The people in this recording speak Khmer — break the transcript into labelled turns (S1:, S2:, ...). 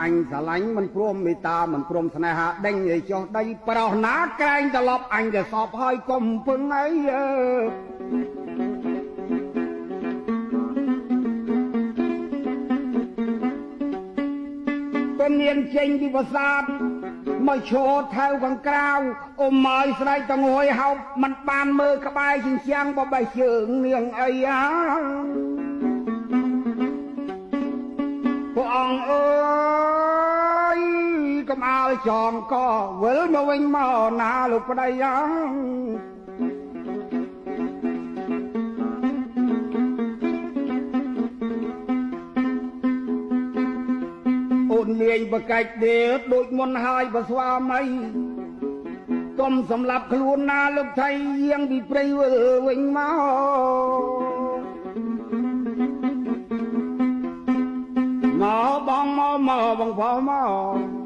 S1: អញស្រឡាញ់មិនព្រមមេត្តាមិនព្រមស្នេហាដេញឲ្យចុះដីប្រោសណាក្រែងត្រឡប់អញទៅសពហើយកុំពឹងអីក៏មានចេញពីប្រាសាទមកឈរថៅខាងក្រៅអ៊ំឲ្យស្រែកតងួយហោបមិនបានមើលក្បែរជញ្ជាំងបបេះជើងនាងអីព្រះអង្គអើយកុំឲ្យចងកវិលមកវិញមកណាលោកប្តីអូនលាយបកាច់ទេដូចមុនហើយបើស្វាមីកុំសម្លាប់ខ្លួនណាលោកថៃយាងពីព្រៃវិលវិញមកមកបងមកបងផងមក